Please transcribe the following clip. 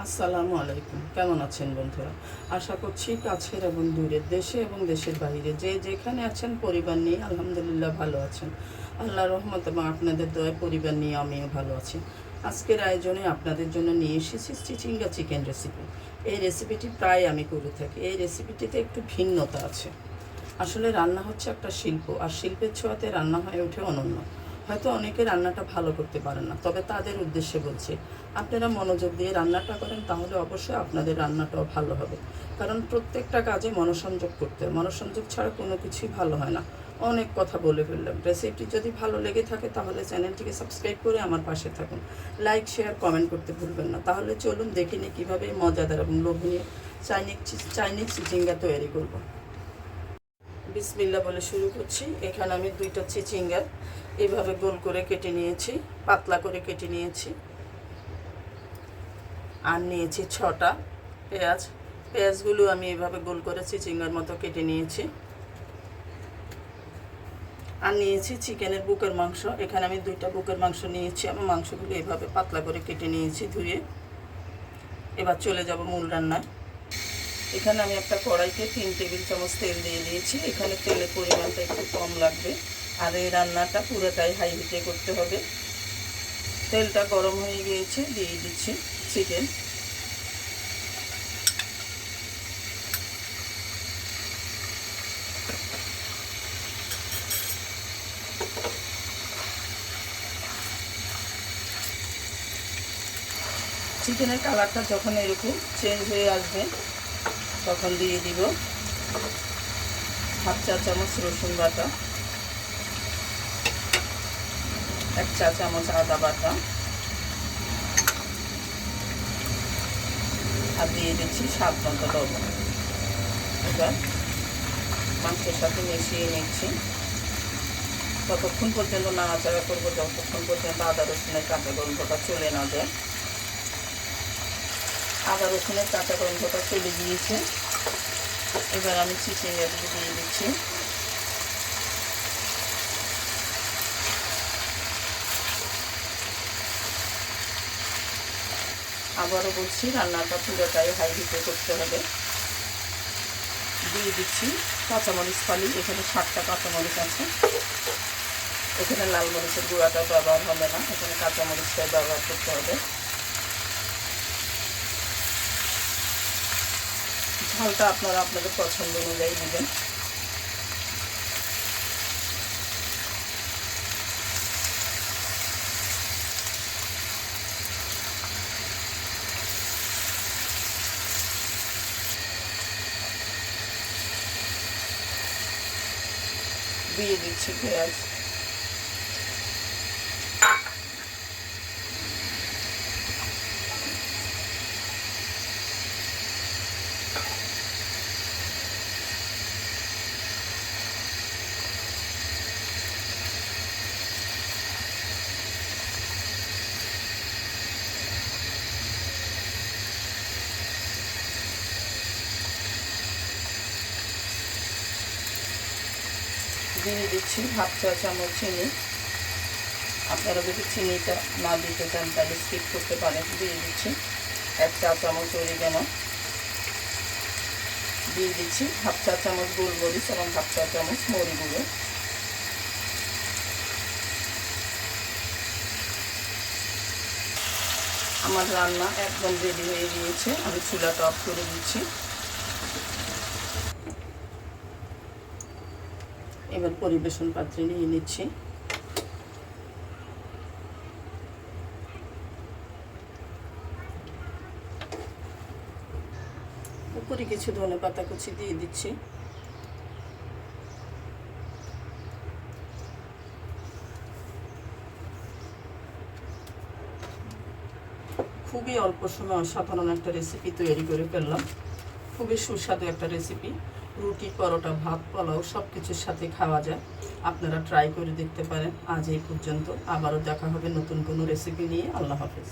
আসসালামু আলাইকুম। কেমন আছেন বন্ধুরা? আশা করছি কাছের এবং দূরের, দেশে এবং দেশের বাইরে যে যেখানে আছেন পরিবার নিয়ে আলহামদুলিল্লাহ ভালো আছেন। আল্লাহর রহমত এবং আপনাদের দয়ায় পরিবার নিয়ে আমিও ভালো আছি। আজকের আয়োজনে আপনাদের জন্য নিয়ে এসেছি চিচিঙ্গা চিকেন রেসিপি। এই রেসিপিটি প্রায় আমি করে থাকি। এই রেসিপিটিতে একটু ভিন্নতা আছে। আসলে রান্না হচ্ছে একটা শিল্প, আর শিল্পের ছোঁয়াতে রান্না হয়ে ওঠে অনন্য। হয়তো অনেকে রান্নাটা ভালো করতে পারেন না, তবে তাদের উদ্দেশ্যে বলছি, আপনারা মনোযোগ দিয়ে রান্নাটা করেন, তাহলে অবশ্যই আপনাদের রান্নাটাও ভালো হবে। কারণ প্রত্যেকটা কাজে মনোসংযোগ করতে হয়, মনোসংযোগ ছাড়া কোনো কিছুই ভালো হয় না। অনেক কথা বলে ফেললাম। রেসিপিটি যদি ভালো লেগে থাকে তাহলে চ্যানেলটিকে সাবস্ক্রাইব করে আমার পাশে থাকুন। লাইক, শেয়ার, কমেন্ট করতে ভুলবেন না। তাহলে চলুন দেখে নিই কীভাবে মজাদার এবং লোভনীয় চাইনিজ চিচিঙ্গা তৈরি করব। বিসমিল্লাহ বলে শুরু করছি। এখানে আমি 2টা চিচিঙ্গা এভাবে গোল করে কেটে নিয়েছি, পাতলা করে কেটে নিয়েছি। আর নিয়েছি 6টা পেঁয়াজ। পেঁয়াজগুলো আমি এভাবে গোল করে চিচিঙ্গার মতো কেটে নিয়েছি। আর নিয়েছি চিকেনের বুকের মাংস। এখানে আমি 2টা বুকের মাংস নিয়েছি। আমার মাংসগুলো এভাবে পাতলা করে কেটে নিয়েছি ধুয়ে। এবার চলে যাব মূল রান্নায়। এখানে আমি একটা কড়াইতে 3 টেবিল চামচ তেল দিয়ে দিয়েছি। এখানে তেলের পরিমাণটা একটু কম লাগবে, আর এই রান্নাটা পুরোটাই হাই হিটে করতে হবে। তেলটা গরম হয়ে গিয়েছে, দিয়ে দিচ্ছি চিকেন। চিকেনের কালারটা যখন এরকম চেঞ্জ হয়ে আসবে তখন দিয়ে দিব হাফ চা চামচ রসুন বাটা, 1 চা চামচ আদা বাটা, আর দিয়ে দিচ্ছি স্বাদ মতো লবণ। এবার মাংসের সাথে মিশিয়ে নিচ্ছি। ততক্ষণ পর্যন্ত নাড়াচাড়া করবো যতক্ষণ পর্যন্ত আদা রসুনের কাঁচা গন্ধটা চলে না যায়। আদা রসুনের কাঁচা গন্ধটা চলে গিয়েছে। এবার আমি চিচিঙ্গাগুলো দিয়ে দিচ্ছি। আবারও বলছি, রান্নাটা পুরোটাই হাই হিটে করতে হবে। দিয়ে দিচ্ছি কাঁচামরিচ ফালি। এখানে 7টা কাঁচামরিচ আছে। এখানে লাল মরিচের গুঁড়াটা ব্যবহার হবে না, এখানে কাঁচামরিচটাই ব্যবহার করতে হবে। ঝালটা আপনারা আপনাদের পছন্দ অনুযায়ী দেবেন। দিয়ে দিচ্ছি পেঁয়াজ। দিয়ে দিচ্ছি হাফ চা চামচ চিনি। আপনারা যদি চিনিটা না দিতে চান তাহলে স্কিপ করতে পারেন। দিয়ে দিচ্ছি 1 চা চামচ অরিগানো। দিয়ে দিচ্ছি হাফ চা চামচ গোলমরিচ এবং হাফ চা চামচ মরি গুঁড়ো। আমার রান্না একদম রেডি হয়ে গিয়েছে। আমি চুলাটা অফ করে দিচ্ছি। এবার পরিবেশন পাত্রে নিয়ে নিচ্ছি। উপরে কিছু ধনেপাতা কুচি দিয়ে দিচ্ছি। খুবই অল্প সময় অসাধারণ একটা রেসিপি তৈরি করে ফেললাম। খুবই সুস্বাদু একটা রেসিপি। রুটি, পরোটা, ভাত, পোলাও সব কিছুর সাথে খাওয়া যায়। আপনারা ট্রাই করে দেখতে পারেন। আজ এই পর্যন্ত। আবারও দেখা হবে নতুন কোনো রেসিপি নিয়ে। আল্লাহ হাফেজ।